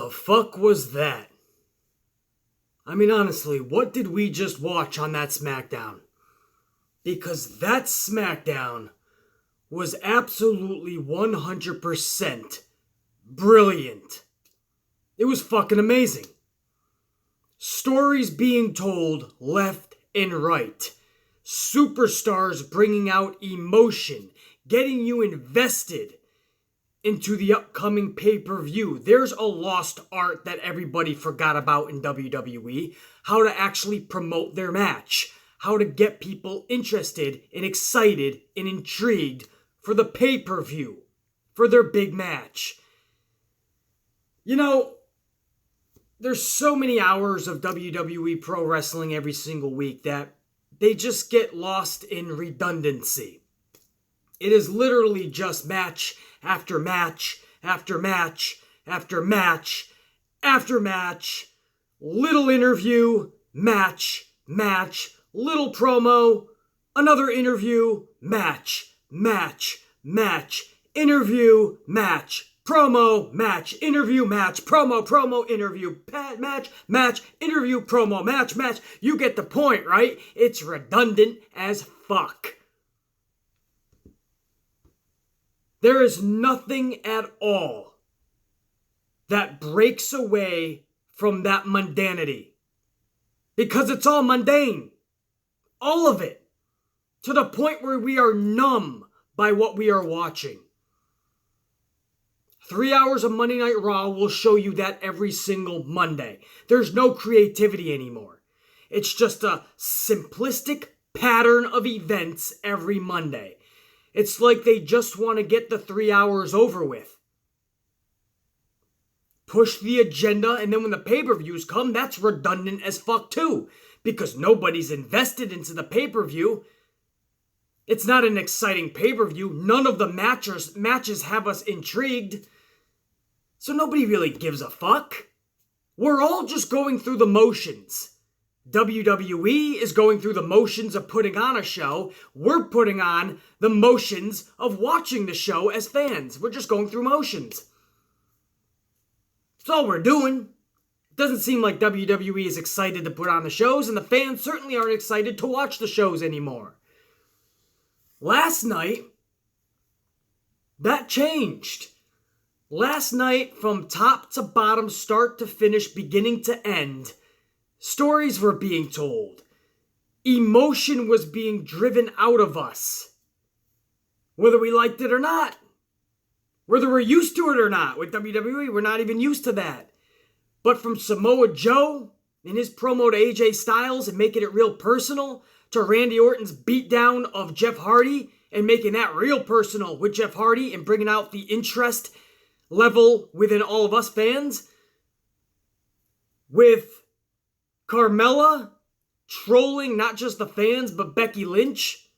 the fuck was that? I mean, honestly, what did we just watch on that SmackDown? Because that SmackDown was absolutely 100% brilliant. It was fucking amazing. Stories being told left and right. Superstars bringing out emotion, getting you invested into the upcoming pay-per-view. There's a lost art that everybody forgot about in WWE. How to actually promote their match. How to get people interested and excited and intrigued for the pay-per-view. For their big match. You know, there's so many hours of WWE Pro Wrestling every single week that they just get lost in redundancy. It is literally just match after match after match after match after match. Little interview, match, little promo, another interview, match, interview, match, promo, match, interview, match, promo, interview, match, interview, promo, match. You get the point, right? It's redundant as fuck. There is nothing at all that breaks away from that mundanity. Because it's all mundane. All of it. To the point where we are numb by what we are watching. 3 hours of Monday Night Raw will show you that every single Monday. There's no creativity anymore. It's just a simplistic pattern of events every Monday. It's like they just want to get the 3 hours over with. Push the agenda, and then when the pay-per-views come, that's redundant as fuck too. Because nobody's invested into the pay-per-view. It's not an exciting pay-per-view. None of the matches have us intrigued. So nobody really gives a fuck. We're all just going through the motions. WWE is going through the motions of putting on a show. We're putting on the motions of watching the show as fans. We're just going through motions. That's all we're doing. It doesn't seem like WWE is excited to put on the shows, and the fans certainly aren't excited to watch the shows anymore. Last night, that changed. Last night, from top to bottom, start to finish, beginning to end, stories were being told. Emotion was being driven out of us. Whether we liked it or not. Whether we're used to it or not. With WWE, we're not even used to that. But from Samoa Joe and his promo to AJ Styles and making it real personal, to Randy Orton's beatdown of Jeff Hardy and making that real personal with Jeff Hardy and bringing out the interest level within all of us fans, with Carmella trolling not just the fans but Becky Lynch,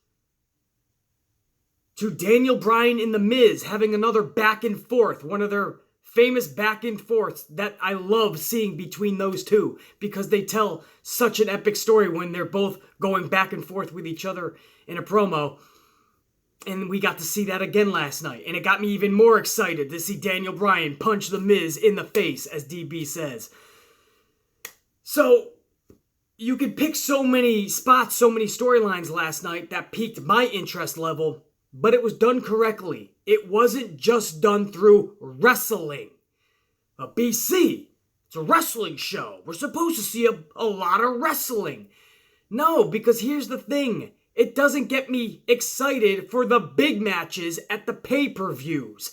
to Daniel Bryan and The Miz having another back and forth, one of their famous back and forths that I love seeing between those two because they tell such an epic story when they're both going back and forth with each other in a promo. And we got to see that again last night. And it got me even more excited to see Daniel Bryan punch The Miz in the face, as DB says. So, you could pick so many spots, so many storylines last night that piqued my interest level, but it was done correctly. It wasn't just done through wrestling. BC, it's a wrestling show. We're supposed to see a lot of wrestling. No, because here's the thing. It doesn't get me excited for the big matches at the pay-per-views.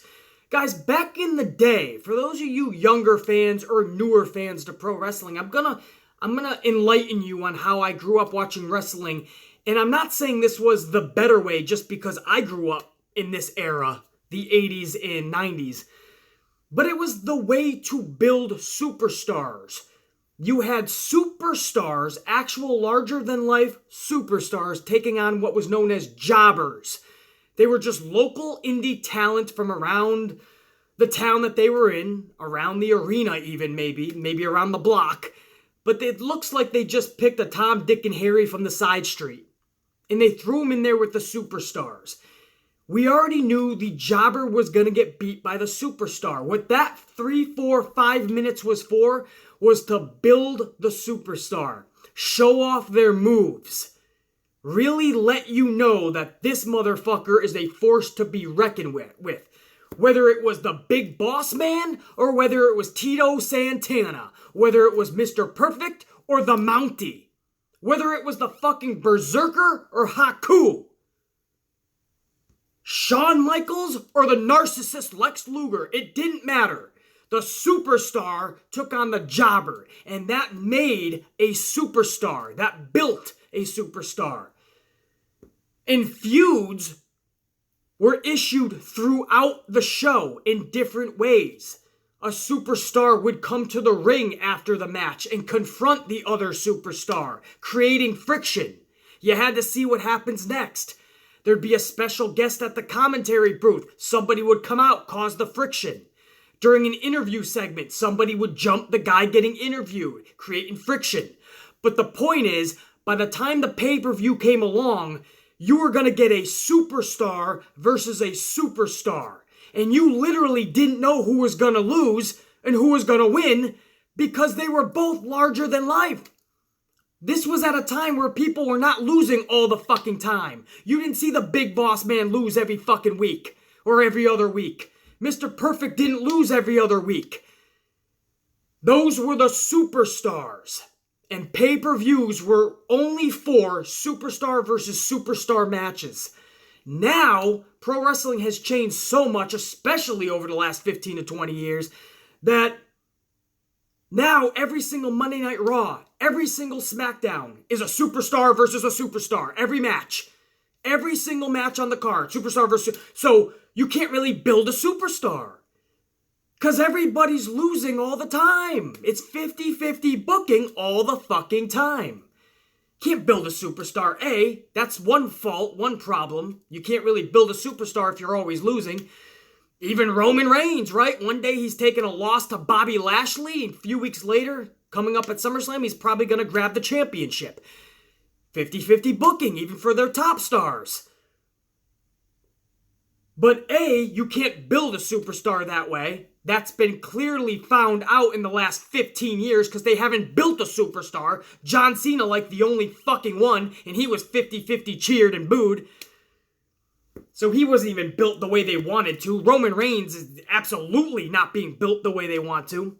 Guys, back in the day, for those of you younger fans or newer fans to pro wrestling, I'm gonna enlighten you on how I grew up watching wrestling. And I'm not saying this was the better way just because I grew up in this era, the 80s and 90s. But it was the way to build superstars. You had superstars, actual larger-than-life superstars, taking on what was known as jobbers. They were just local indie talent from around the town that they were in, around the arena even maybe around the block. But it looks like they just picked a Tom, Dick, and Harry from the side street. And they threw them in there with the superstars. We already knew the jobber was going to get beat by the superstar. What that 3, 4, 5 minutes was for was to build the superstar, show off their moves, really let you know that this motherfucker is a force to be reckoned with. Whether it was the big boss man or whether it was Tito Santana, whether it was Mr. Perfect or the Mountie, whether it was the fucking Berserker or Haku, Shawn Michaels or the narcissist Lex Luger, it didn't matter. The superstar took on the jobber, and that made a superstar. That built a superstar. And feuds were issued throughout the show in different ways. A superstar would come to the ring after the match and confront the other superstar, creating friction. You had to see what happens next. There'd be a special guest at the commentary booth. Somebody would come out, cause the friction. During an interview segment, somebody would jump the guy getting interviewed, creating friction. But the point is, by the time the pay-per-view came along, you were going to get a superstar versus a superstar. And you literally didn't know who was going to lose and who was going to win because they were both larger than life. This was at a time where people were not losing all the fucking time. You didn't see the big boss man lose every fucking week or every other week. Mr. Perfect didn't lose every other week. Those were the superstars. And pay-per-views were only for superstar versus superstar matches. Now, pro wrestling has changed so much, especially over the last 15 to 20 years, that now every single Monday Night Raw, every single SmackDown is a superstar versus a superstar. Every match. Every single match on the card. Superstar versus... So, you can't really build a superstar. Because everybody's losing all the time. It's 50-50 booking all the fucking time. Can't build a superstar. That's one fault, one problem. You can't really build a superstar if you're always losing. Even Roman Reigns, right? One day he's taking a loss to Bobby Lashley, and a few weeks later, coming up at SummerSlam, he's probably going to grab the championship. 50-50 booking, even for their top stars. But you can't build a superstar that way. That's been clearly found out in the last 15 years because they haven't built a superstar. John Cena like the only fucking one, and he was 50-50 cheered and booed. So he wasn't even built the way they wanted to. Roman Reigns is absolutely not being built the way they want to.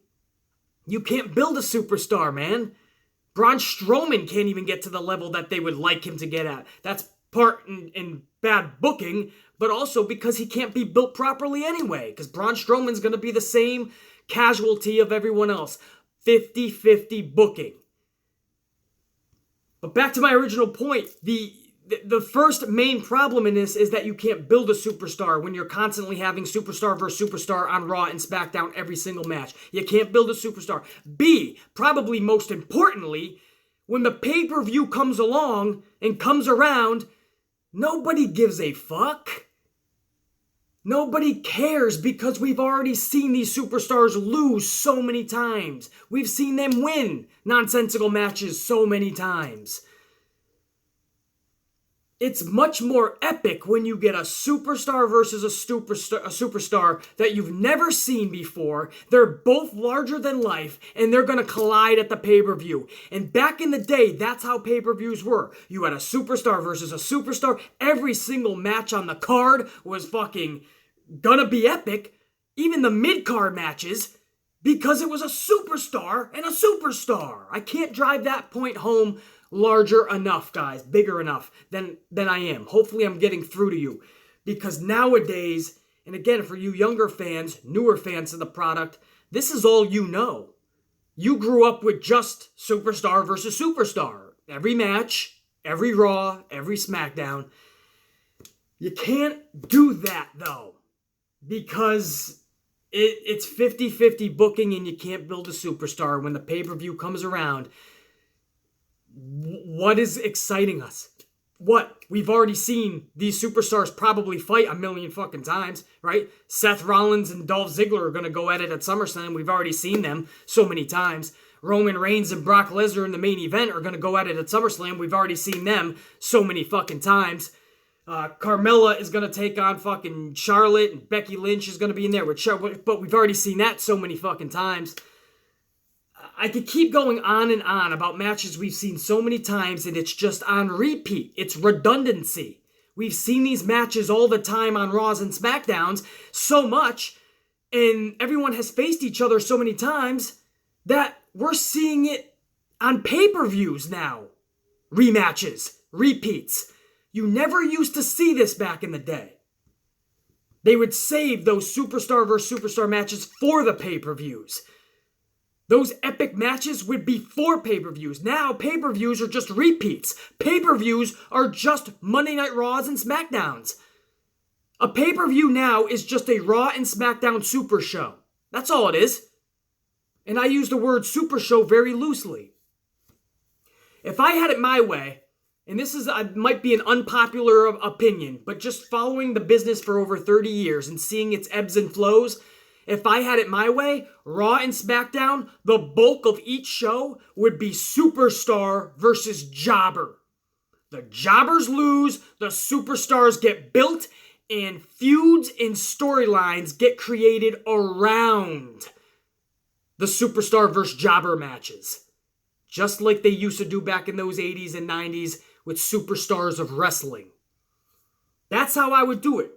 You can't build a superstar, man. Braun Strowman can't even get to the level that they would like him to get at. That's part in bad booking, but also because he can't be built properly anyway, because Braun Strowman's going to be the same casualty of everyone else. 50-50 booking. But back to my original point, the first main problem in this is that you can't build a superstar when you're constantly having superstar versus superstar on Raw and SmackDown every single match. You can't build a superstar. B, probably most importantly, when the pay-per-view comes along and comes around, nobody gives a fuck. Nobody cares because we've already seen these superstars lose so many times. We've seen them win nonsensical matches so many times. It's much more epic when you get a superstar versus a superstar that you've never seen before. They're both larger than life, and they're going to collide at the pay-per-view. And back in the day, that's how pay-per-views were. You had a superstar versus a superstar. Every single match on the card was fucking gonna be epic. Even the mid-card matches, because it was a superstar and a superstar. I can't drive that point home larger enough, guys, bigger enough than I am. Hopefully I'm getting through to you. Because nowadays, and again, for you younger fans, newer fans of the product, this is all you know. You grew up with just superstar versus superstar. Every match, every Raw, every SmackDown. You can't do that, though. Because it's 50-50 booking and you can't build a superstar when the pay-per-view comes around. What is exciting us? What? We've already seen these superstars probably fight a million fucking times, right? Seth Rollins and Dolph Ziggler are going to go at it at SummerSlam. We've already seen them so many times. Roman Reigns and Brock Lesnar in the main event are going to go at it at SummerSlam. We've already seen them so many fucking times. Carmella is going to take on fucking Charlotte, and Becky Lynch is going to be in there with Charlotte, but we've already seen that so many fucking times. I could keep going on and on about matches we've seen so many times, and it's just on repeat. It's redundancy. We've seen these matches all the time on Raws and SmackDowns so much, and everyone has faced each other so many times that we're seeing it on pay-per-views now. Rematches, repeats. You never used to see this back in the day. They would save those superstar versus superstar matches for the pay-per-views. Those epic matches would be for pay-per-views. Now, pay-per-views are just repeats. Pay-per-views are just Monday Night Raws and SmackDowns. A pay-per-view now is just a Raw and SmackDown super show. That's all it is. And I use the word super show very loosely. If I had it my way, and this might be an unpopular opinion, but just following the business for over 30 years and seeing its ebbs and flows, if I had it my way, Raw and SmackDown, the bulk of each show would be superstar versus jobber. The jobbers lose, the superstars get built, and feuds and storylines get created around the superstar versus jobber matches. Just like they used to do back in those 80s and 90s with superstars of wrestling. That's how I would do it.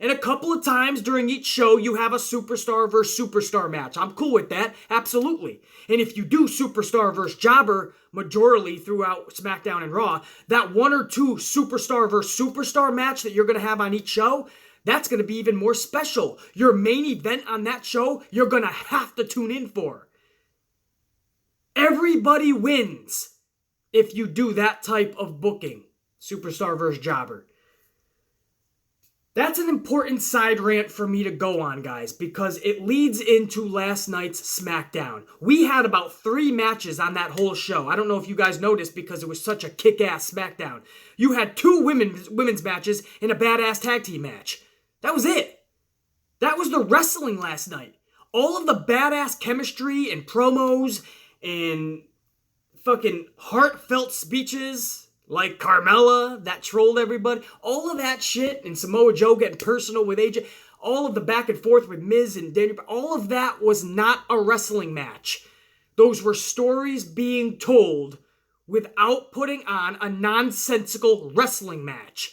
And a couple of times during each show, you have a superstar versus superstar match. I'm cool with that, absolutely. And if you do superstar versus jobber majorly throughout SmackDown and Raw, that one or two superstar versus superstar match that you're going to have on each show, that's going to be even more special. Your main event on that show, you're going to have to tune in for. Everybody wins if you do that type of booking. Superstar versus jobber. That's an important side rant for me to go on, guys, because it leads into last night's SmackDown. We had about 3 matches on that whole show. I don't know if you guys noticed because it was such a kick-ass SmackDown. You had 2 women's matches and a badass tag team match. That was it. That was the wrestling last night. All of the badass chemistry and promos and fucking heartfelt speeches like Carmella that trolled everybody, all of that shit, and Samoa Joe getting personal with AJ, all of the back and forth with Miz and Daniel, all of that was not a wrestling match. Those were stories being told without putting on a nonsensical wrestling match.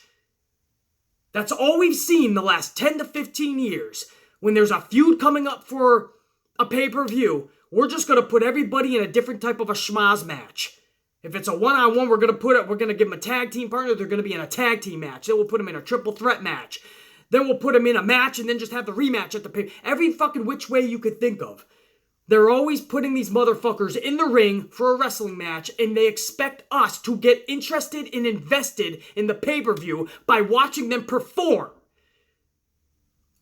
That's all we've seen the last 10 to 15 years. When there's a feud coming up for a pay-per-view, we're just going to put everybody in a different type of a schmaz match. If it's a one-on-one, we're going to give them a tag team partner. They're going to be in a tag team match. Then we'll put them in a triple threat match. Then we'll put them in a match and then just have the rematch at the pay. Every fucking which way you could think of. They're always putting these motherfuckers in the ring for a wrestling match, and they expect us to get interested and invested in the pay-per-view by watching them perform.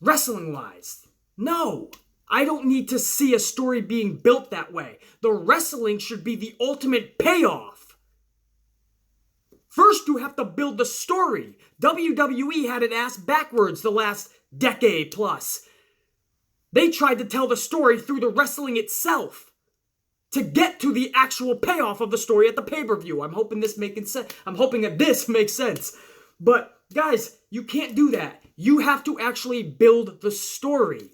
Wrestling-wise. No. I don't need to see a story being built that way. The wrestling should be the ultimate payoff. First, you have to build the story. WWE had it ass backwards the last decade plus. They tried to tell the story through the wrestling itself to get to the actual payoff of the story at the pay-per-view. I'm hoping that this makes sense. But guys, you can't do that. You have to actually build the story.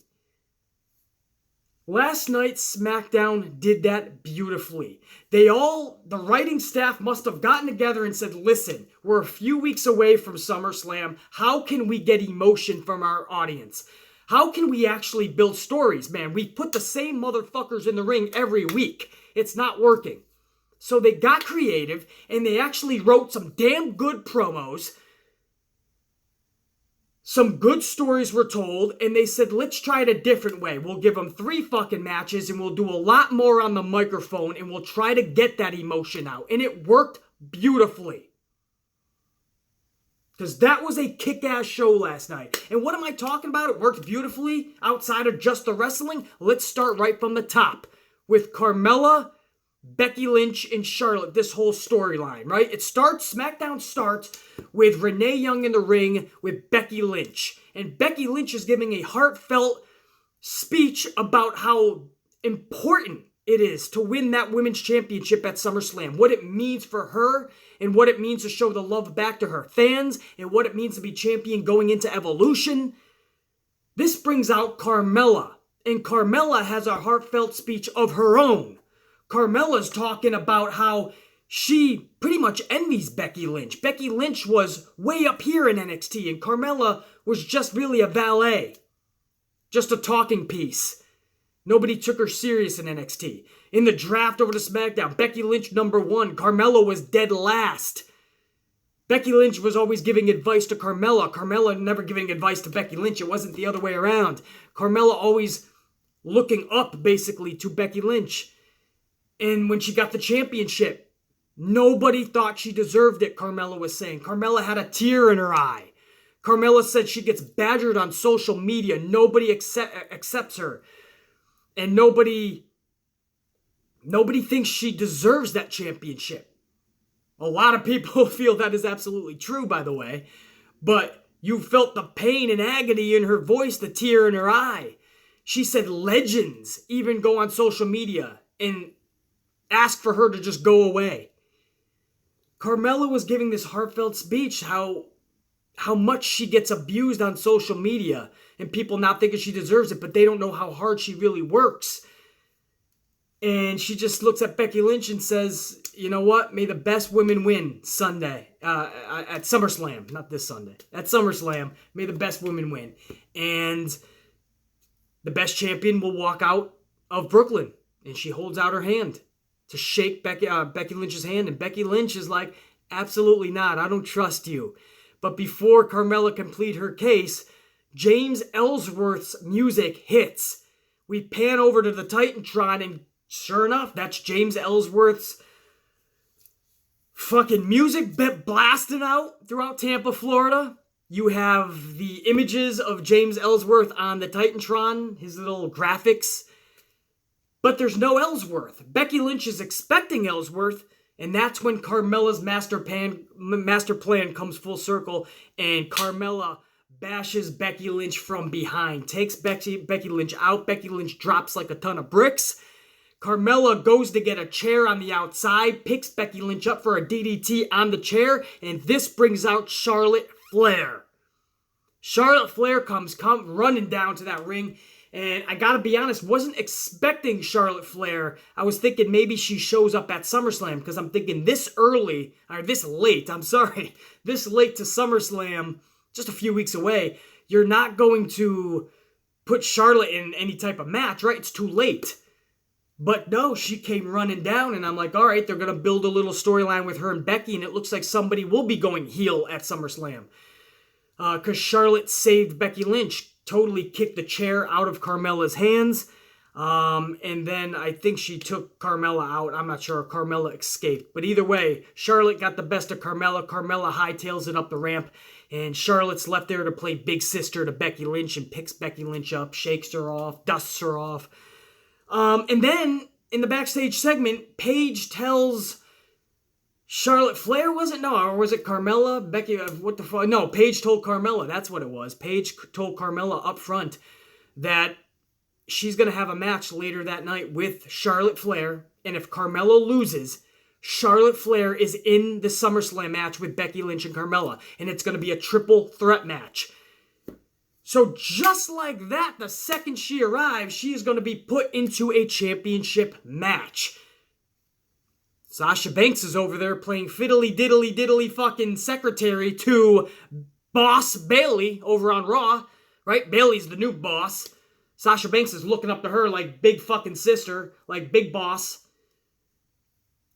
Last night's SmackDown did that beautifully. The writing staff must have gotten together and said, listen, we're a few weeks away from SummerSlam. How can we get emotion from our audience? How can we actually build stories, man? We put the same motherfuckers in the ring every week. It's not working. So they got creative, and they actually wrote some damn good promos. Some good stories were told, and they said, let's try it a different way. We'll give them 3 fucking matches, and we'll do a lot more on the microphone, and we'll try to get that emotion out. And it worked beautifully. Because that was a kick-ass show last night. And what am I talking about? It worked beautifully outside of just the wrestling. Let's start right from the top with Carmella, Becky Lynch, and Charlotte, this whole storyline, right? SmackDown starts with Renee Young in the ring with Becky Lynch. And Becky Lynch is giving a heartfelt speech about how important it is to win that women's championship at SummerSlam, what it means for her and what it means to show the love back to her fans and what it means to be champion going into Evolution. This brings out Carmella, and Carmella has a heartfelt speech of her own. Carmella's talking about how she pretty much envies Becky Lynch. Becky Lynch was way up here in NXT, and Carmella was just really a valet. Just a talking piece. Nobody took her serious in NXT. In the draft over to SmackDown, Becky Lynch #1, Carmella was dead last. Becky Lynch was always giving advice to Carmella. Carmella never giving advice to Becky Lynch. It wasn't the other way around. Carmella always looking up, basically, to Becky Lynch. And when she got the championship, nobody thought she deserved it, Carmella was saying. Carmella had a tear in her eye. Carmella said she gets badgered on social media. Nobody accepts her. And nobody thinks she deserves that championship. A lot of people feel that is absolutely true, by the way. But you felt the pain and agony in her voice, the tear in her eye. She said legends even go on social media and ask for her to just go away. Carmella was giving this heartfelt speech how much she gets abused on social media and people not thinking she deserves it, but they don't know how hard she really works. And she just looks at Becky Lynch and says, you know what? May the best women win Sunday at SummerSlam. Not this Sunday. At SummerSlam, may the best women win. And the best champion will walk out of Brooklyn. And she holds out her hand to shake Becky Lynch's hand. And Becky Lynch is like, absolutely not. I don't trust you. But before Carmella complete her case, James Ellsworth's music hits. We pan over to the Titantron, and sure enough, that's James Ellsworth's fucking music blasting out throughout Tampa, Florida. You have the images of James Ellsworth on the Titantron, his little graphics. But there's no Ellsworth. Becky Lynch is expecting Ellsworth, and that's when Carmella's master plan comes full circle, and Carmella bashes Becky Lynch from behind, takes Becky Lynch out. Becky Lynch drops like a ton of bricks. Carmella goes to get a chair on the outside, picks Becky Lynch up for a DDT on the chair, and this brings out Charlotte Flair. Charlotte Flair comes running down to that ring, and I gotta be honest, wasn't expecting Charlotte Flair. I was thinking maybe she shows up at SummerSlam, because I'm thinking this late to SummerSlam, just a few weeks away, you're not going to put Charlotte in any type of match, right? It's too late. But no, she came running down, and I'm like, all right, they're going to build a little storyline with her and Becky, and it looks like somebody will be going heel at SummerSlam. Because Charlotte saved Becky Lynch, totally kicked the chair out of Carmella's hands, and then I think she took Carmella out. I'm not sure if Carmella escaped. But either way, Charlotte got the best of Carmella. Carmella hightails it up the ramp, and Charlotte's left there to play big sister to Becky Lynch and picks Becky Lynch up, shakes her off, dusts her off. And then, in the backstage segment, Paige tells Charlotte Flair, was it? No, or was it Carmella? Becky, what the fuck? No, Paige told Carmella, that's what it was. Paige told Carmella up front that she's going to have a match later that night with Charlotte Flair, and if Carmella loses, Charlotte Flair is in the SummerSlam match with Becky Lynch and Carmella, and it's going to be a triple threat match. So just like that, the second she arrives, she is going to be put into a championship match. Sasha Banks is over there playing fiddly-diddly-diddly fucking secretary to Boss Bayley over on Raw, right? Bayley's the new boss. Sasha Banks is looking up to her like big fucking sister, like big boss.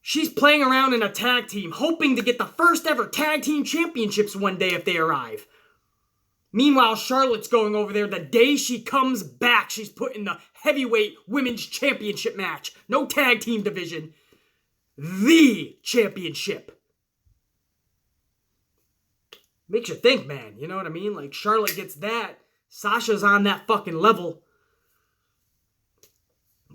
She's playing around in a tag team, hoping to get the first ever tag team championships one day if they arrive. Meanwhile, Charlotte's going over there. The day she comes back, she's put in the heavyweight women's championship match. No tag team division. The championship. Makes you think, man. You know what I mean? Like, Charlotte gets that. Sasha's on that fucking level.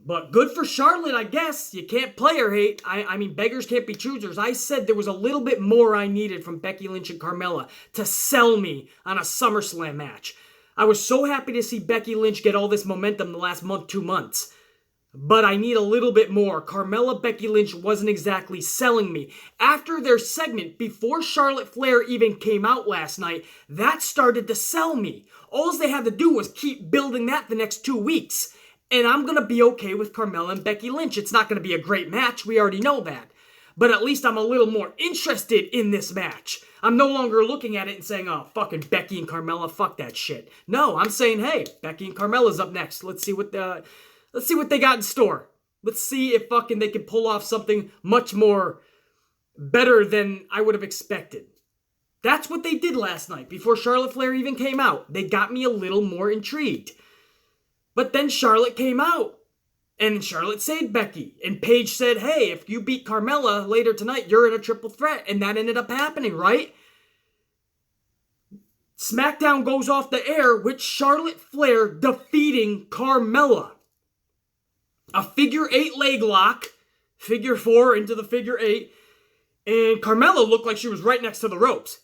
But good for Charlotte, I guess. You can't player hate. I mean, beggars can't be choosers. I said there was a little bit more I needed from Becky Lynch and Carmella to sell me on a SummerSlam match. I was so happy to see Becky Lynch get all this momentum the last month, 2 months. but I need a little bit more. Carmella, Becky Lynch wasn't exactly selling me. After their segment, before Charlotte Flair even came out last night, that started to sell me. All they had to do was keep building that the next 2 weeks. And I'm going to be okay with Carmella and Becky Lynch. It's not going to be a great match. We already know that. But at least I'm a little more interested in this match. I'm no longer looking at it and saying, oh, fucking Becky and Carmella, fuck that shit. No, I'm saying, hey, Becky and Carmella's up next. Let's see what they got in store. Let's see if fucking they can pull off something much more better than I would have expected. That's what they did last night before Charlotte Flair even came out. They got me a little more intrigued. But then Charlotte came out. And Charlotte saved Becky. And Paige said, hey, if you beat Carmella later tonight, you're in a triple threat. And that ended up happening, right? SmackDown goes off the air with Charlotte Flair defeating Carmella. A figure 8 leg lock. Figure 4 into the figure 8. And Carmella looked like she was right next to the ropes.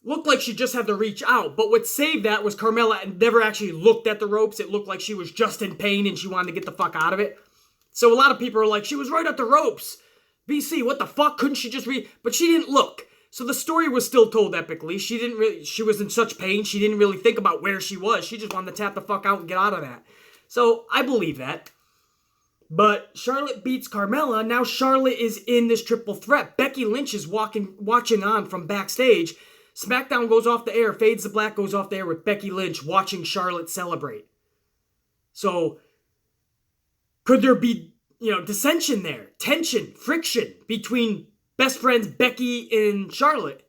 Looked like she just had to reach out. But what saved that was Carmella never actually looked at the ropes. It looked like she was just in pain and she wanted to get the fuck out of it. So a lot of people are like, she was right at the ropes. BC, what the fuck? Couldn't she just But she didn't look. So the story was still told epically. She was in such pain. She didn't really think about where she was. She just wanted to tap the fuck out and get out of that. So I believe that. But Charlotte beats Carmella. Now Charlotte is in this triple threat. Becky Lynch is watching on from backstage. SmackDown goes off the air. Fades to Black goes off the air with Becky Lynch watching Charlotte celebrate. So, could there be, dissension there? Tension, friction between best friends Becky and Charlotte?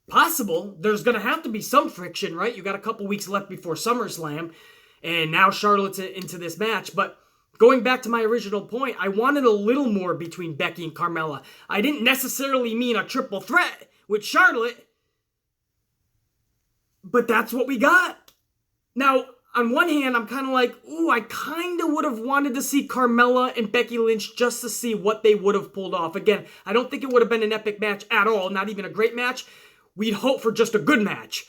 Possible. There's going to have to be some friction, right? You got a couple weeks left before SummerSlam. And now Charlotte's into this match. But going back to my original point, I wanted a little more between Becky and Carmella. I didn't necessarily mean a triple threat with Charlotte. But that's what we got. Now, on one hand, I'm kind of like, ooh, I kind of would have wanted to see Carmella and Becky Lynch just to see what they would have pulled off. Again, I don't think it would have been an epic match at all, not even a great match. We'd hope for just a good match.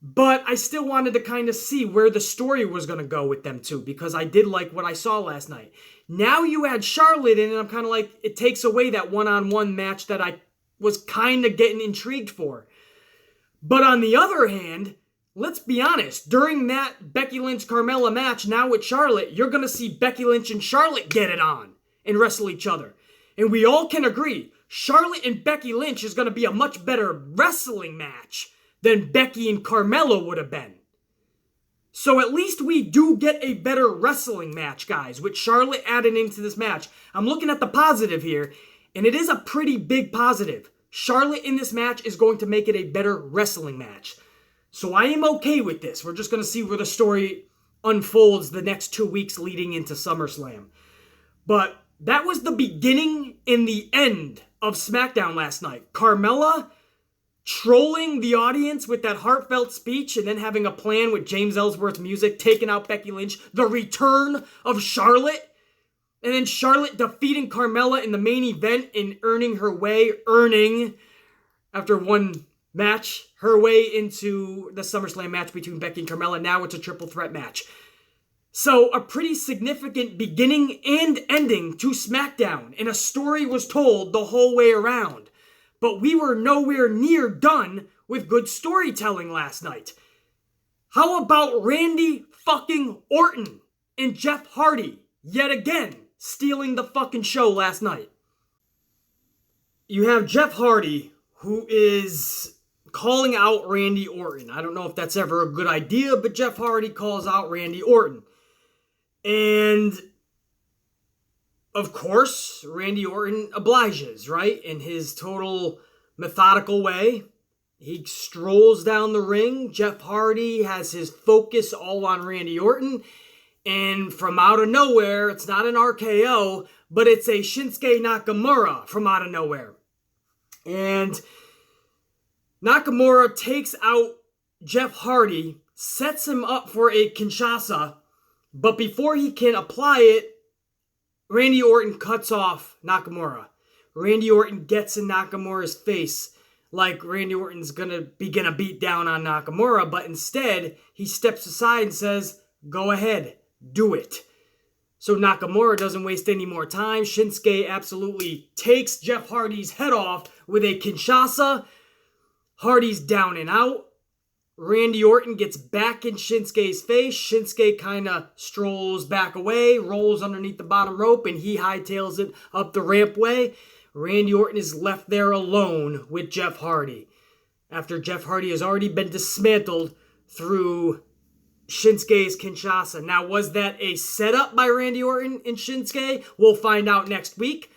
But I still wanted to kind of see where the story was going to go with them two, because I did like what I saw last night. Now you add Charlotte in, and I'm kind of like, it takes away that one-on-one match that I was kind of getting intrigued for. But on the other hand, let's be honest, during that Becky Lynch-Carmella match, now with Charlotte, you're going to see Becky Lynch and Charlotte get it on and wrestle each other. And we all can agree, Charlotte and Becky Lynch is going to be a much better wrestling match than Becky and Carmella would have been. So at least we do get a better wrestling match, guys, with Charlotte added into this match. I'm looking at the positive here, and it is a pretty big positive. Charlotte in this match is going to make it a better wrestling match. So I am okay with this. We're just going to see where the story unfolds the next 2 weeks leading into SummerSlam. But that was the beginning and the end of SmackDown last night. Carmella trolling the audience with that heartfelt speech and then having a plan with James Ellsworth's music, taking out Becky Lynch. The return of Charlotte. And then Charlotte defeating Carmella in the main event and earning, after one match, her way into the SummerSlam match between Becky and Carmella. Now it's a triple threat match. So a pretty significant beginning and ending to SmackDown. And a story was told the whole way around. But we were nowhere near done with good storytelling last night. How about Randy fucking Orton and Jeff Hardy yet again stealing the fucking show last night? You have Jeff Hardy, who is calling out Randy Orton. I don't know if that's ever a good idea, but Jeff Hardy calls out Randy Orton. And, of course, Randy Orton obliges, right? In his total methodical way. He strolls down the ring. Jeff Hardy has his focus all on Randy Orton. And from out of nowhere, it's not an RKO, but it's a Shinsuke Nakamura from out of nowhere. And Nakamura takes out Jeff Hardy, sets him up for a Kinshasa, but before he can apply it, Randy Orton cuts off Nakamura. Randy Orton gets in Nakamura's face like Randy Orton's gonna begin a beat down on Nakamura, but instead, he steps aside and says, "Go ahead. Do it." So Nakamura doesn't waste any more time. Shinsuke absolutely takes Jeff Hardy's head off with a Kinshasa. Hardy's down and out. Randy Orton gets back in Shinsuke's face. Shinsuke kind of strolls back away, rolls underneath the bottom rope, and he hightails it up the rampway. Randy Orton is left there alone with Jeff Hardy, after Jeff Hardy has already been dismantled through Shinsuke's Kinshasa. Now, was that a setup by Randy Orton and Shinsuke? We'll find out next week.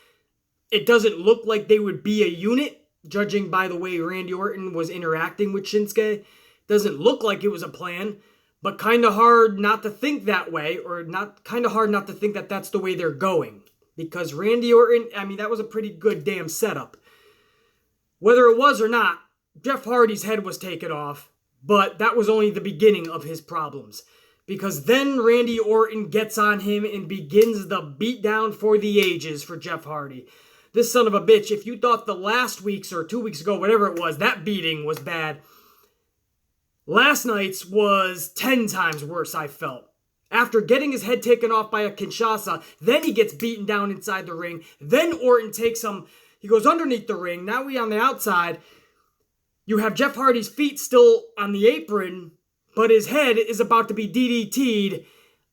It doesn't look like they would be a unit, judging by the way Randy Orton was interacting with Shinsuke. Doesn't look like it was a plan, but kind of hard not to think that way, or kind of hard not to think that that's the way they're going. Because Randy Orton, I mean, that was a pretty good damn setup. Whether it was or not, Jeff Hardy's head was taken off, but that was only the beginning of his problems. Because then Randy Orton gets on him and begins the beatdown for the ages for Jeff Hardy. This son of a bitch, if you thought the last week's or 2 weeks ago, whatever it was, that beating was bad, last night's was 10 times worse, I felt. After getting his head taken off by a Kinshasa, then he gets beaten down inside the ring. Then Orton takes him, he goes underneath the ring. Now we on the outside. You have Jeff Hardy's feet still on the apron, but his head is about to be DDT'd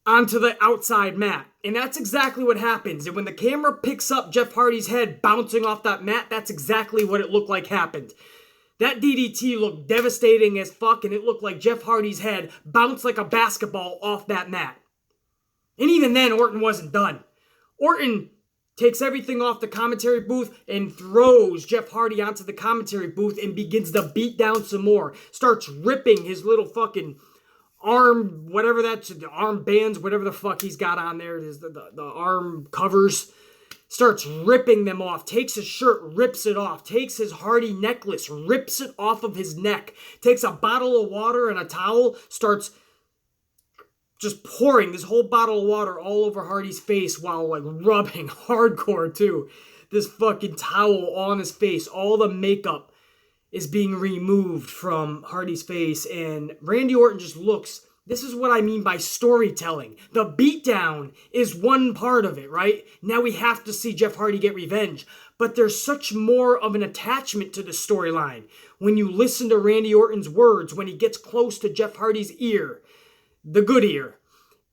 onto the outside mat. And that's exactly what happens. And when the camera picks up Jeff Hardy's head bouncing off that mat, that's exactly what it looked like happened. That DDT looked devastating as fuck, and it looked like Jeff Hardy's head bounced like a basketball off that mat. And even then, Orton wasn't done. Orton takes everything off the commentary booth and throws Jeff Hardy onto the commentary booth and begins to beat down some more. Starts ripping his little fucking arm, whatever that's, the arm bands, whatever the fuck he's got on there, the arm covers. Starts ripping them off, takes his shirt, rips it off, takes his Hardy necklace, rips it off of his neck, takes a bottle of water and a towel, starts just pouring this whole bottle of water all over Hardy's face while like rubbing hardcore too. This fucking towel on his face, all the makeup is being removed from Hardy's face, and Randy Orton just looks. This is what I mean by storytelling. The beatdown is one part of it, right? Now we have to see Jeff Hardy get revenge. But there's such more of an attachment to the storyline. When you listen to Randy Orton's words, when he gets close to Jeff Hardy's ear, the good ear,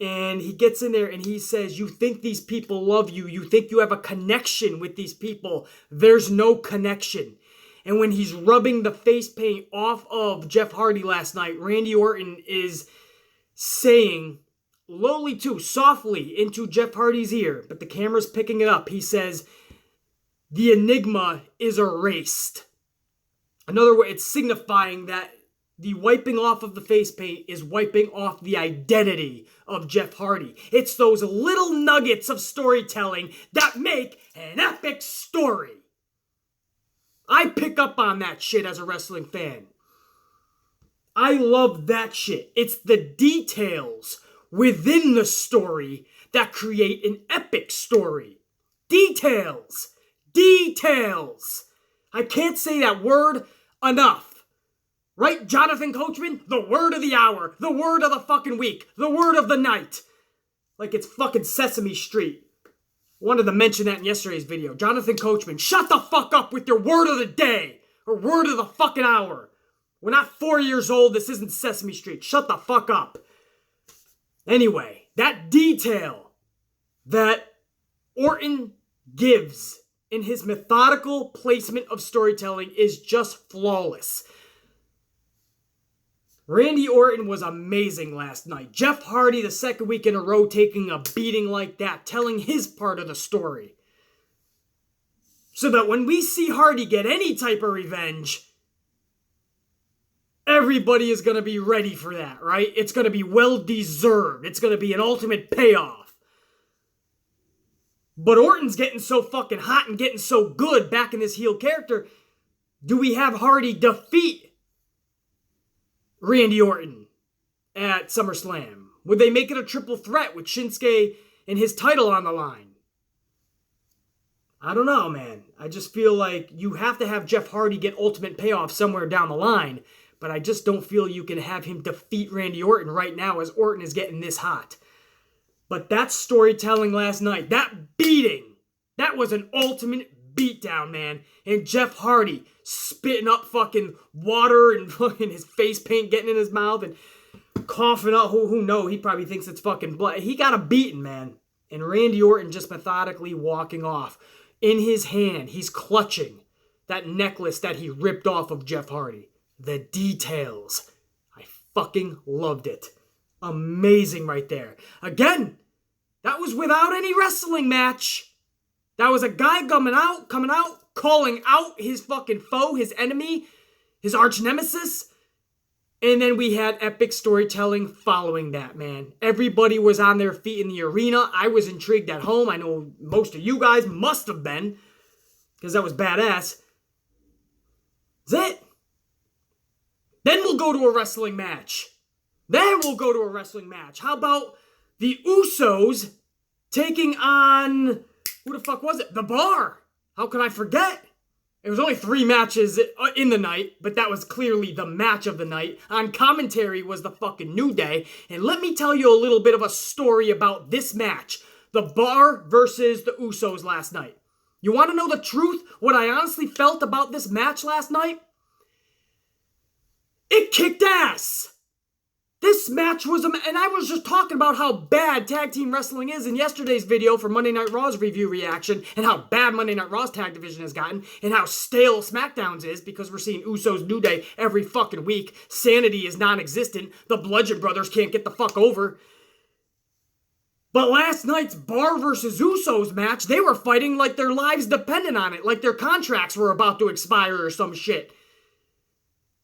and he gets in there and he says, you think these people love you. You think you have a connection with these people. There's no connection. And when he's rubbing the face paint off of Jeff Hardy last night, Randy Orton is saying, lowly too, softly into Jeff Hardy's ear, but the camera's picking it up. He says, the Enigma is erased. In other words, it's signifying that the wiping off of the face paint is wiping off the identity of Jeff Hardy. It's those little nuggets of storytelling that make an epic story. I pick up on that shit as a wrestling fan. I love that shit. It's the details within the story that create an epic story. Details. Details. I can't say that word enough. Right, Jonathan Coachman? The word of the hour. The word of the fucking week. The word of the night. Like it's fucking Sesame Street. Wanted to mention that in yesterday's video. Jonathan Coachman, shut the fuck up with your word of the day. Or word of the fucking hour. We're not 4 years old. This isn't Sesame Street. Shut the fuck up. Anyway, that detail that Orton gives in his methodical placement of storytelling is just flawless. Randy Orton was amazing last night. Jeff Hardy, the second week in a row, taking a beating like that, telling his part of the story. So that when we see Hardy get any type of revenge, everybody is going to be ready for that, right? It's going to be well-deserved. It's going to be an ultimate payoff. But Orton's getting so fucking hot and getting so good back in this heel character. Do we have Hardy defeat Randy Orton at SummerSlam? Would they make it a triple threat with Shinsuke and his title on the line? I don't know, man. I just feel like you have to have Jeff Hardy get ultimate payoff somewhere down the line. But I just don't feel you can have him defeat Randy Orton right now as Orton is getting this hot. But that storytelling last night, that beating, that was an ultimate beatdown, man. And Jeff Hardy spitting up fucking water and fucking his face paint getting in his mouth and coughing up. Who knows? He probably thinks it's fucking blood. He got a beating, man. And Randy Orton just methodically walking off. In his hand, he's clutching that necklace that he ripped off of Jeff Hardy. The details. I fucking loved it. Amazing right there. Again, that was without any wrestling match. That was a guy coming out, calling out his fucking foe, his enemy, his arch nemesis. And then we had epic storytelling following that, man. Everybody was on their feet in the arena. I was intrigued at home. I know most of you guys must have been, because that was badass. That's it. Then we'll go to a wrestling match. How about the Usos taking on, who the fuck was it? The Bar. How could I forget? It was only 3 matches in the night, but that was clearly the match of the night. On commentary was the fucking New Day. And let me tell you a little bit of a story about this match. The Bar versus the Usos last night. You want to know the truth? What I honestly felt about this match last night? It kicked ass. This match was, and I was just talking about how bad tag team wrestling is in yesterday's video for Monday Night Raw's review reaction, and how bad Monday Night Raw's tag division has gotten, and how stale SmackDown's is, because we're seeing Usos New Day every fucking week. Sanity is non-existent. The Bludgeon Brothers can't get the fuck over. But last night's Bar versus Usos match, they were fighting like their lives depended on it, like their contracts were about to expire or some shit.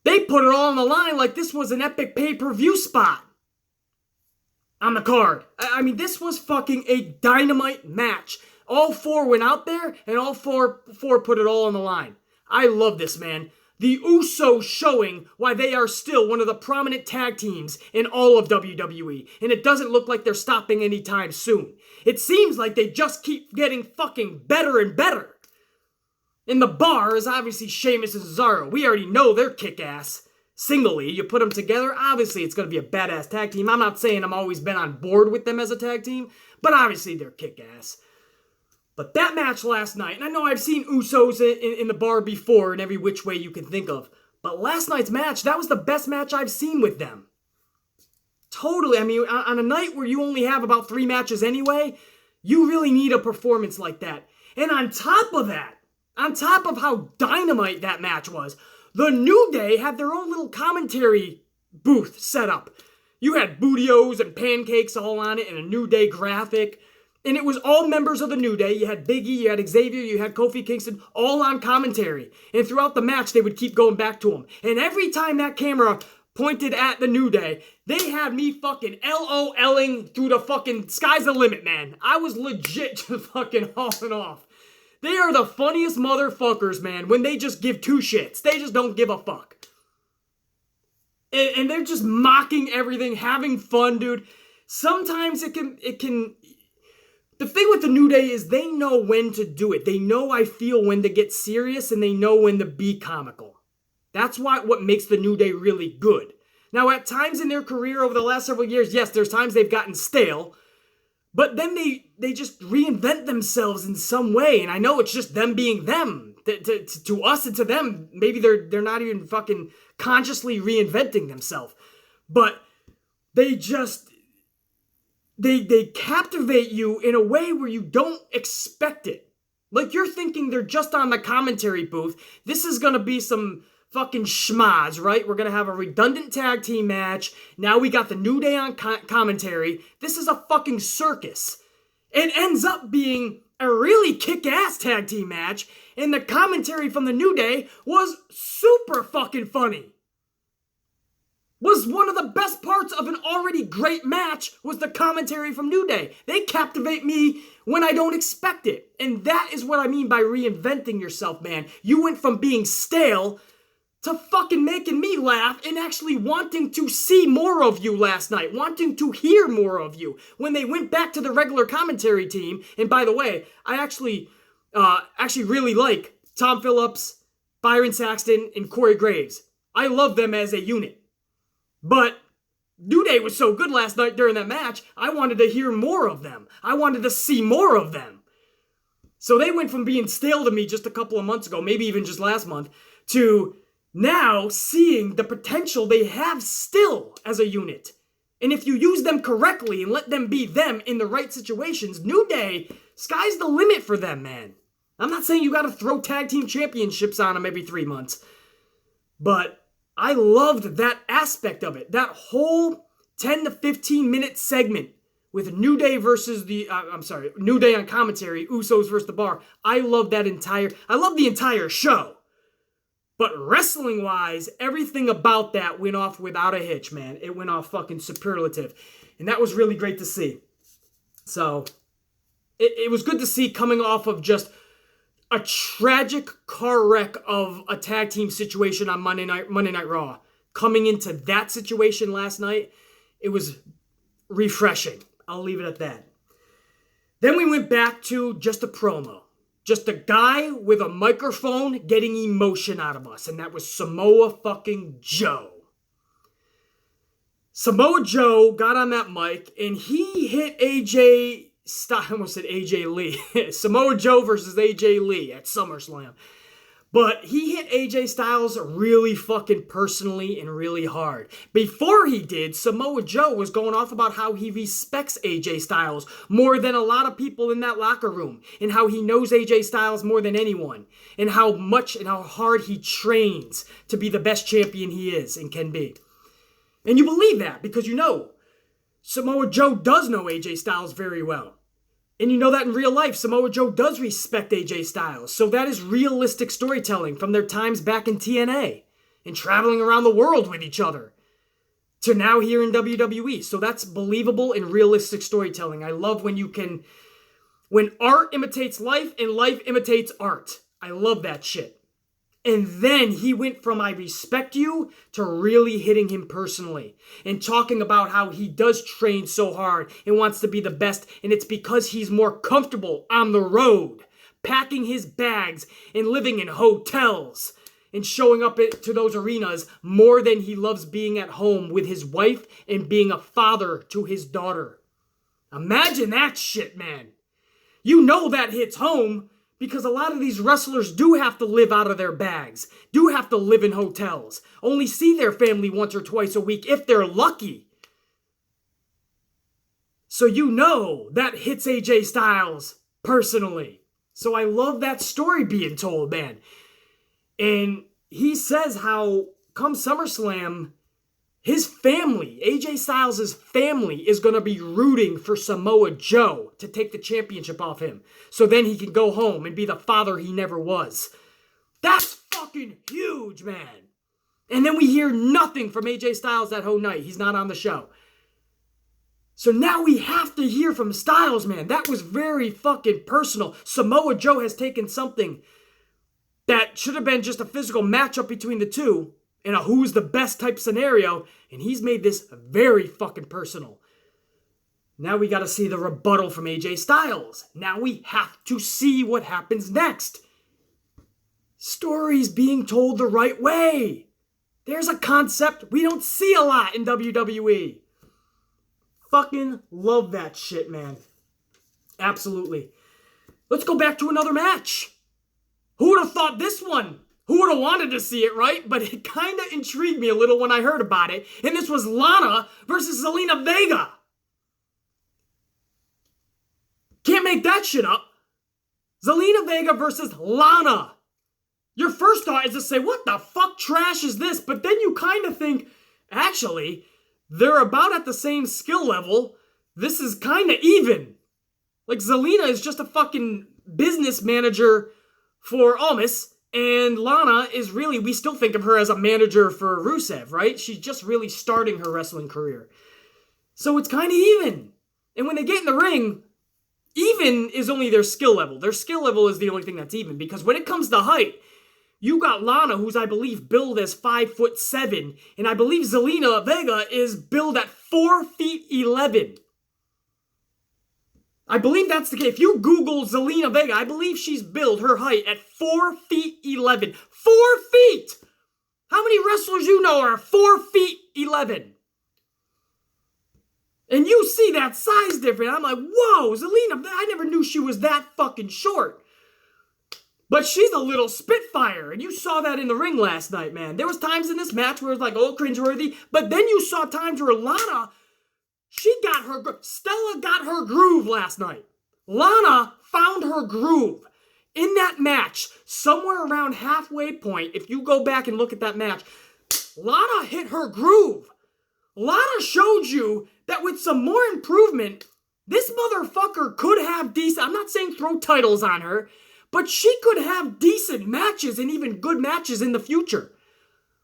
They put it all on the line like this was an epic pay-per-view spot on the card. I mean, this was fucking a dynamite match. All 4 went out there, and all four put it all on the line. I love this, man. The Usos showing why they are still one of the prominent tag teams in all of WWE, and it doesn't look like they're stopping anytime soon. It seems like they just keep getting fucking better and better. And the Bar is obviously Sheamus and Cesaro. We already know they're kick-ass. Singly, you put them together, obviously it's going to be a badass tag team. I'm not saying I've always been on board with them as a tag team, but obviously they're kick-ass. But that match last night, and I know I've seen Usos in the Bar before in every which way you can think of, but last night's match, that was the best match I've seen with them. Totally. I mean, on a night where you only have about 3 matches anyway, you really need a performance like that. And on top of that, on top of how dynamite that match was, the New Day had their own little commentary booth set up. You had Bootios and pancakes all on it and a New Day graphic. And it was all members of the New Day. You had Big E, you had Xavier, you had Kofi Kingston, all on commentary. And throughout the match, they would keep going back to them. And every time that camera pointed at the New Day, they had me fucking LOLing through the fucking sky's the limit, man. I was legit just fucking hauling off. They are the funniest motherfuckers, man, when they just give 2 shits. They just don't give a fuck. And they're just mocking everything, having fun, dude. Sometimes it can... The thing with the New Day is they know when to do it. They know, I feel, when to get serious, and they know when to be comical. That's what makes the New Day really good. Now, at times in their career over the last several years, yes, there's times they've gotten stale, but then they just reinvent themselves in some way, and I know it's just them being them. To us and to them, maybe they're not even fucking consciously reinventing themselves, but they just... They captivate you in a way where you don't expect it. Like, you're thinking they're just on the commentary booth. This is gonna be some fucking schmaz, right? We're gonna have a redundant tag team match. Now we got the New Day on commentary. This is a fucking circus. It ends up being a really kick-ass tag team match, and the commentary from the New Day was super fucking funny. Was one of the best parts of an already great match was the commentary from New Day. They captivate me when I don't expect it. And that is what I mean by reinventing yourself, man. You went from being stale to fucking making me laugh and actually wanting to see more of you last night, wanting to hear more of you. When they went back to the regular commentary team, and by the way, I actually really like Tom Phillips, Byron Saxton, and Corey Graves. I love them as a unit. But New Day Day was so good last night during that match, I wanted to hear more of them. I wanted to see more of them. So they went from being stale to me just a couple of months ago, maybe even just last month, to now seeing the potential they have still as a unit. And if you use them correctly and let them be them in the right situations, New Day, sky's the limit for them, man. I'm not saying you gotta throw tag team championships on them every 3 months, but I loved that aspect of it. That whole 10 to 15 minute segment with New Day versus New Day on commentary, Usos versus The Bar. I love the entire show. But wrestling-wise, everything about that went off without a hitch, man. It went off fucking superlative. And that was really great to see. So, it was good to see coming off of just a tragic car wreck of a tag team situation on Monday Night Raw. Coming into that situation last night, it was refreshing. I'll leave it at that. Then we went back to just a promo. Just a guy with a microphone getting emotion out of us. And that was Samoa fucking Joe. Samoa Joe got on that mic and he hit AJ Styles. I almost said AJ Lee. Samoa Joe versus AJ Lee at SummerSlam. But he hit AJ Styles really fucking personally and really hard. Before he did, Samoa Joe was going off about how he respects AJ Styles more than a lot of people in that locker room. And how he knows AJ Styles more than anyone. And how much and how hard he trains to be the best champion he is and can be. And you believe that because you know Samoa Joe does know AJ Styles very well. And you know that in real life, Samoa Joe does respect AJ Styles. So that is realistic storytelling from their times back in TNA and traveling around the world with each other to now here in WWE. So that's believable and realistic storytelling. I love when art imitates life and life imitates art. I love that shit. And then he went from I respect you to really hitting him personally and talking about how he does train so hard and wants to be the best. And it's because he's more comfortable on the road, packing his bags and living in hotels and showing up to those arenas more than he loves being at home with his wife and being a father to his daughter. Imagine that shit, man. You know that hits home. Because a lot of these wrestlers do have to live out of their bags, do have to live in hotels, only see their family once or twice a week if they're lucky. So you know that hits AJ Styles personally. So I love that story being told, man. And he says how come SummerSlam, his family, AJ Styles' family, is going to be rooting for Samoa Joe to take the championship off him. So then he can go home and be the father he never was. That's fucking huge, man. And then we hear nothing from AJ Styles that whole night. He's not on the show. So now we have to hear from Styles, man. That was very fucking personal. Samoa Joe has taken something that should have been just a physical matchup between the two in a who's the best type scenario, and he's made this very fucking personal. Now we gotta see the rebuttal from AJ Styles. Now we have to see what happens next. Stories being told the right way. There's a concept we don't see a lot in WWE. Fucking love that shit, man. Absolutely. Let's go back to another match. Who would have thought this one? Who would have wanted to see it, right? But it kind of intrigued me a little when I heard about it. And this was Lana versus Zelena Vega. Can't make that shit up. Zelena Vega versus Lana. Your first thought is to say, what the fuck trash is this? But then you kind of think, actually, they're about at the same skill level. This is kind of even. Like, Zelena is just a fucking business manager for Almas. And Lana is really, we still think of her as a manager for Rusev, right? She's just really starting her wrestling career. So it's kind of even. And when they get in the ring, even is only their skill level. Their skill level is the only thing that's even. Because when it comes to height, you got Lana, who's I believe billed as 5'7", and I believe Zelena Vega is billed at 4'11". I believe that's the case. If you Google Zelena Vega, I believe she's billed her height at 4'11". 4 feet! How many wrestlers you know are 4'11"? And you see that size difference. I'm like, whoa, Zelena, I never knew she was that fucking short. But she's a little spitfire, and you saw that in the ring last night, man. There was times in this match where it was like, oh, cringeworthy, but then you saw times where Lana, Stella got her groove last night. Lana found her groove in that match, somewhere around halfway point. If you go back and look at that match, Lana hit her groove. Lana showed you that with some more improvement, this motherfucker could have decent, I'm not saying throw titles on her, but she could have decent matches and even good matches in the future.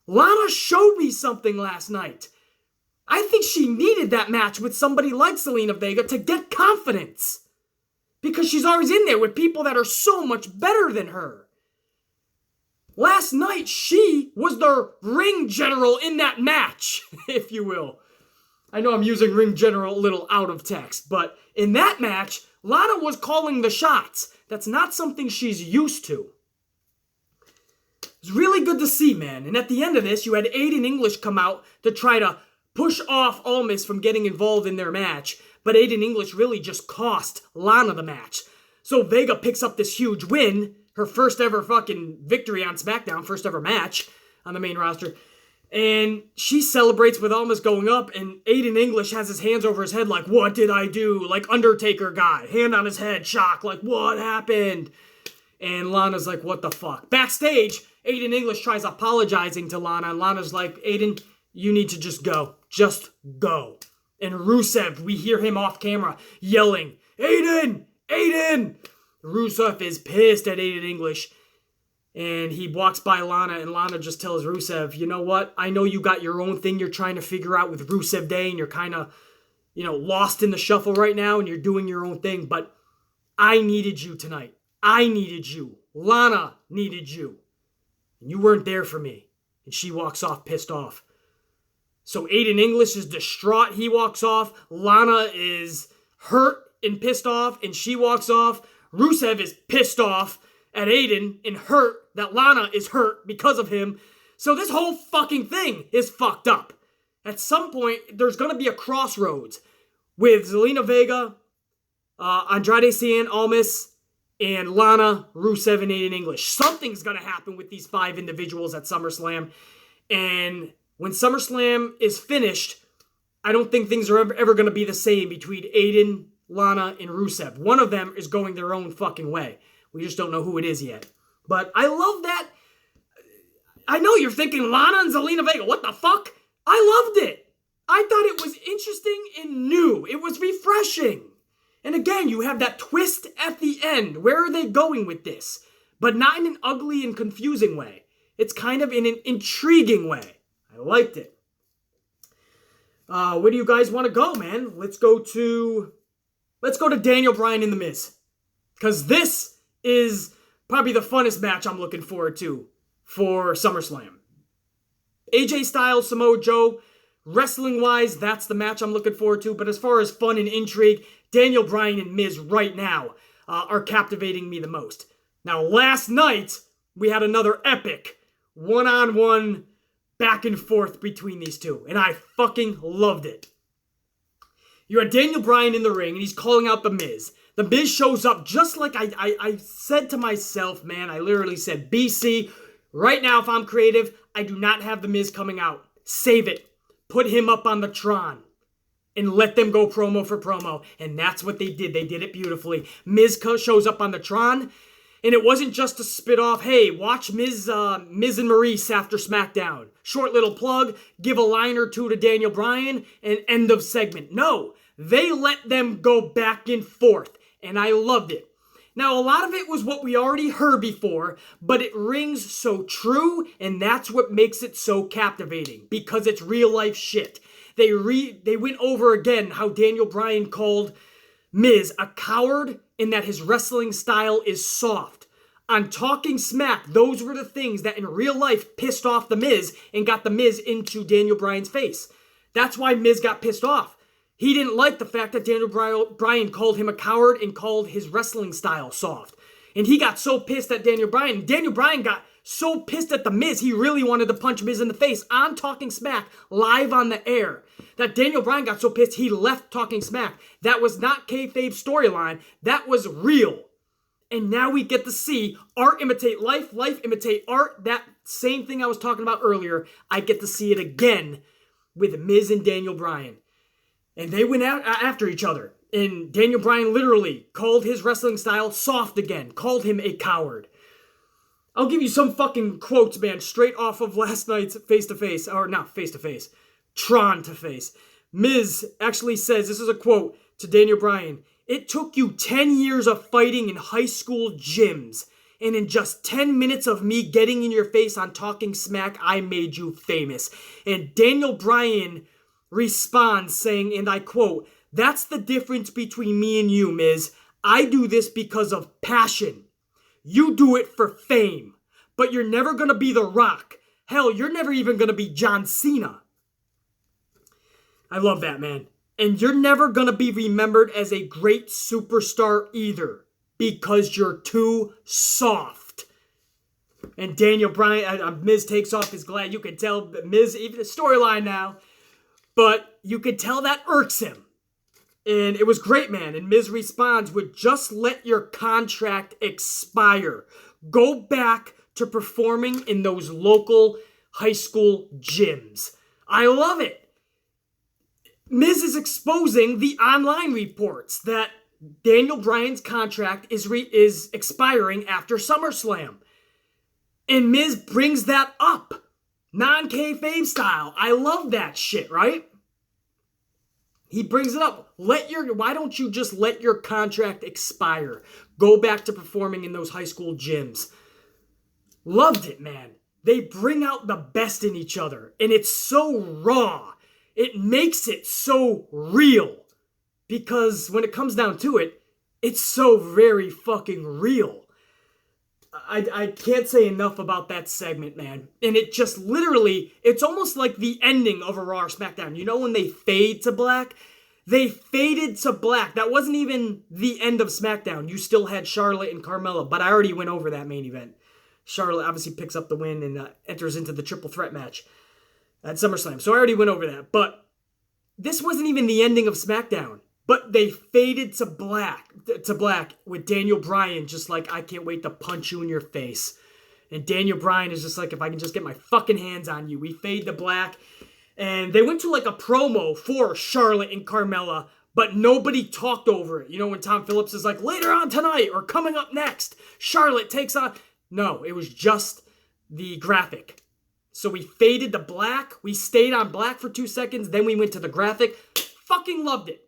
Lana showed me something last night. I think she needed that match with somebody like Zelena Vega to get confidence. Because she's always in there with people that are so much better than her. Last night, she was the ring general in that match, if you will. I know I'm using ring general a little out of text, but in that match, Lana was calling the shots. That's not something she's used to. It's really good to see, man. And at the end of this, you had Aiden English come out to try to push off Almas from getting involved in their match. But Aiden English really just cost Lana the match. So Vega picks up this huge win. Her first ever fucking victory on SmackDown. First ever match on the main roster. And she celebrates with Almas going up. And Aiden English has his hands over his head like, what did I do? Like Undertaker guy. Hand on his head, shock. Like, what happened? And Lana's like, what the fuck? Backstage, Aiden English tries apologizing to Lana. And Lana's like, Aiden, you need to just go. Just go. And Rusev, we hear him off camera yelling, Aiden! Aiden! Rusev is pissed at Aiden English. And he walks by Lana, and Lana just tells Rusev, you know what? I know you got your own thing you're trying to figure out with Rusev Day, and you're kind of, lost in the shuffle right now, and you're doing your own thing, but I needed you tonight. I needed you. Lana needed you. And you weren't there for me. And she walks off pissed off. So Aiden English is distraught. He walks off. Lana is hurt and pissed off, and she walks off. Rusev is pissed off at Aiden and hurt that Lana is hurt because of him. So this whole fucking thing is fucked up. At some point, there's going to be a crossroads with Zelena Vega, Andrade Cien Almas, and Lana, Rusev, and Aiden English. Something's going to happen with these 5 individuals at SummerSlam. And when SummerSlam is finished, I don't think things are ever going to be the same between Aiden, Lana, and Rusev. One of them is going their own fucking way. We just don't know who it is yet. But I love that. I know you're thinking Lana and Zelena Vega. What the fuck? I loved it. I thought it was interesting and new. It was refreshing. And again, you have that twist at the end. Where are they going with this? But not in an ugly and confusing way. It's kind of in an intriguing way. I liked it. Where do you guys want to go, man? Let's go to Daniel Bryan and The Miz. Because this is probably the funnest match I'm looking forward to for SummerSlam. AJ Styles, Samoa Joe, wrestling-wise, that's the match I'm looking forward to. But as far as fun and intrigue, Daniel Bryan and Miz right now are captivating me the most. Now, last night, we had another epic one-on-one back and forth between these two. And I fucking loved it. You had Daniel Bryan in the ring, and he's calling out The Miz. The Miz shows up just like I said to myself, man. I literally said, BC, right now if I'm creative, I do not have The Miz coming out. Save it. Put him up on the Tron. And let them go promo for promo. And that's what they did. They did it beautifully. Miz shows up on the Tron. And it wasn't just to spit off, hey, watch Miz and Maurice after SmackDown. Short little plug, give a line or two to Daniel Bryan, and end of segment. No, they let them go back and forth. And I loved it. Now, a lot of it was what we already heard before, but it rings so true, and that's what makes it so captivating, because it's real life shit. They went over again how Daniel Bryan called Miz a coward and that his wrestling style is soft. On Talking Smack, those were the things that in real life pissed off The Miz and got The Miz into Daniel Bryan's face. That's why Miz got pissed off. He didn't like the fact that Daniel Bryan called him a coward and called his wrestling style soft. And he got so pissed at Daniel Bryan. Daniel Bryan got So pissed at The Miz, he really wanted to punch Miz in the face on Talking Smack, live on the air. That Daniel Bryan got so pissed, he left Talking Smack. That was not kayfabe storyline. That was real. And now we get to see art imitate life, life imitate art. That same thing I was talking about earlier, I get to see it again with Miz and Daniel Bryan. And they went out after each other. And Daniel Bryan literally called his wrestling style soft again, called him a coward. I'll give you some fucking quotes, man, straight off of last night's face-to-face, or not face-to-face, Tron to face. Miz actually says, this is a quote to Daniel Bryan, "It took you 10 years of fighting in high school gyms, and in just 10 minutes of me getting in your face on Talking Smack, I made you famous." And Daniel Bryan responds saying, and I quote, "That's the difference between me and you, Miz. I do this because of passion. You do it for fame. But you're never going to be The Rock. Hell, you're never even going to be John Cena." I love that, man. And you're never going to be remembered as a great superstar either, because you're too soft. And Daniel Bryan, Miz takes off his glad. You can tell Miz, even the storyline now, but you could tell that irks him. And it was great, man. And Miz responds with, "Just let your contract expire. Go back to performing in those local high school gyms." I love it. Miz is exposing the online reports that Daniel Bryan's contract is expiring after SummerSlam. And Miz brings that up. Non-kayfabe style. I love that shit, right? He brings it up. Why don't you just let your contract expire? Go back to performing in those high school gyms. Loved it, man. They bring out the best in each other. And it's so raw. It makes it so real. Because when it comes down to it, it's so very fucking real. I can't say enough about that segment, man. And it just literally, it's almost like the ending of a Raw or SmackDown. You know when they fade to black? They faded to black. That wasn't even the end of SmackDown. You still had Charlotte and Carmella, but I already went over that main event. Charlotte obviously picks up the win and enters into the triple threat match at SummerSlam. So I already went over that. But this wasn't even the ending of SmackDown. But they faded to black with Daniel Bryan just like, "I can't wait to punch you in your face." And Daniel Bryan is just like, "If I can just get my fucking hands on you." We fade to black. And they went to like a promo for Charlotte and Carmella, but nobody talked over it. You know, when Tom Phillips is like, "Later on tonight," or "Coming up next, Charlotte takes on..." No, it was just the graphic. So we faded to black. We stayed on black for 2 seconds. Then we went to the graphic. Fucking loved it.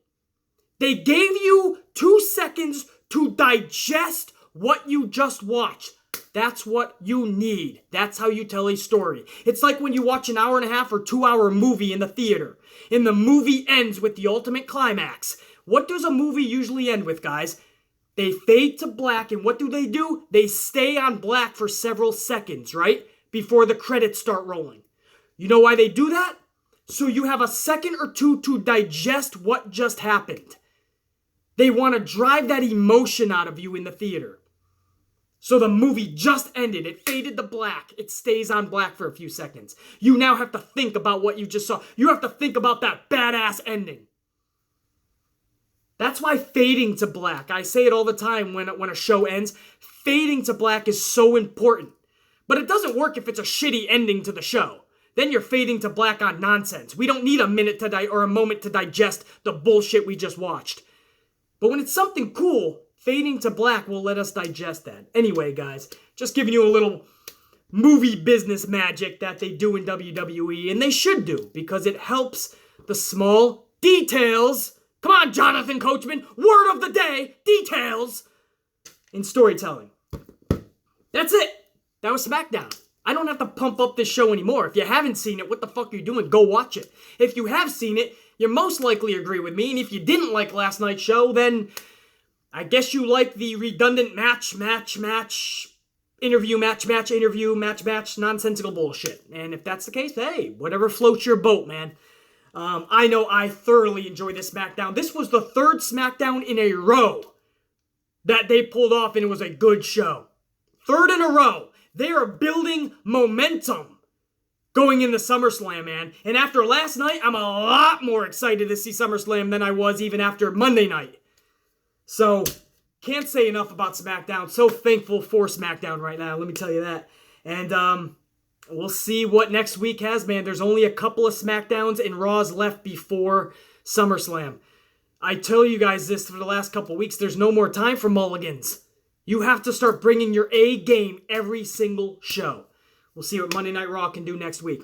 They gave you 2 seconds to digest what you just watched. That's what you need. That's how you tell a story. It's like when you watch an hour and a half or 2-hour movie in the theater, and the movie ends with the ultimate climax. What does a movie usually end with, guys? They fade to black, and what do? They stay on black for several seconds, right? Before the credits start rolling. You know why they do that? So you have a second or two to digest what just happened. They want to drive that emotion out of you in the theater. So the movie just ended. It faded to black. It stays on black for a few seconds. You now have to think about what you just saw. You have to think about that badass ending. That's why fading to black, I say it all the time when a show ends, fading to black is so important. But it doesn't work if it's a shitty ending to the show. Then you're fading to black on nonsense. We don't need a minute or a moment to digest the bullshit we just watched. But when it's something cool, fading to black will let us digest that. Anyway, guys, just giving you a little movie business magic that they do in WWE, and they should do, because it helps the small details. Come on, Jonathan Coachman, word of the day, details in storytelling. That's it. That was SmackDown. I don't have to pump up this show anymore. If you haven't seen it, what the fuck are you doing? Go watch it. If you have seen it, you most likely agree with me. And if you didn't like last night's show, then I guess you like the redundant match, interview, nonsensical bullshit. And if that's the case, hey, whatever floats your boat, man. I know I thoroughly enjoy this SmackDown. This was the third SmackDown in a row that they pulled off, and it was a good show. Third in a row. They are building momentum going into SummerSlam, man. And after last night, I'm a lot more excited to see SummerSlam than I was even after Monday night. So, can't say enough about SmackDown. So thankful for SmackDown right now, let me tell you that. And we'll see what next week has, man. There's only a couple of SmackDowns and Raws left before SummerSlam. I tell you guys this for the last couple weeks, there's no more time for mulligans. You have to start bringing your A game every single show. We'll see what Monday Night Raw can do next week.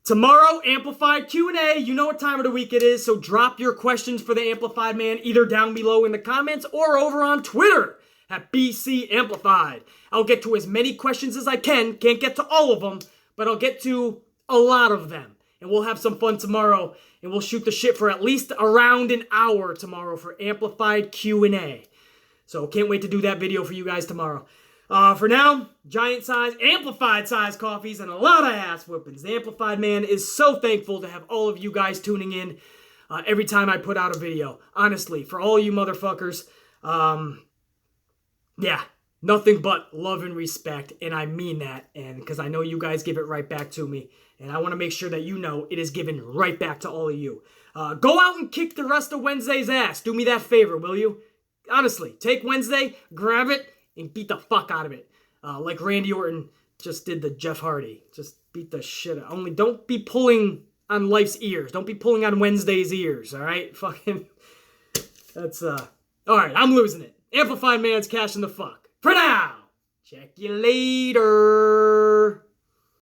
Tomorrow, Amplified Q&A. You know what time of the week it is, so drop your questions for the Amplified Man either down below in the comments or over on Twitter at BC Amplified. I'll get to as many questions as I can. Can't get to all of them, but I'll get to a lot of them. And we'll have some fun tomorrow, and we'll shoot the shit for at least around an hour tomorrow for Amplified Q&A. So can't wait to do that video for you guys tomorrow. For now, giant size, amplified size coffees, and a lot of ass whoopings. The Amplified Man is so thankful to have all of you guys tuning in every time I put out a video. Honestly, for all you motherfuckers, yeah, nothing but love and respect, and I mean that, and because I know you guys give it right back to me, and I want to make sure that you know it is given right back to all of you. Go out and kick the rest of Wednesday's ass. Do me that favor, will you? Honestly, take Wednesday, grab it, and beat the fuck out of it. Like Randy Orton just did to Jeff Hardy. Just beat the shit out. Only don't be pulling on life's ears. Don't be pulling on Wednesday's ears, alright? Fucking, that's, alright, I'm losing it. Amplified Man's cashing the fuck. For now, check you later.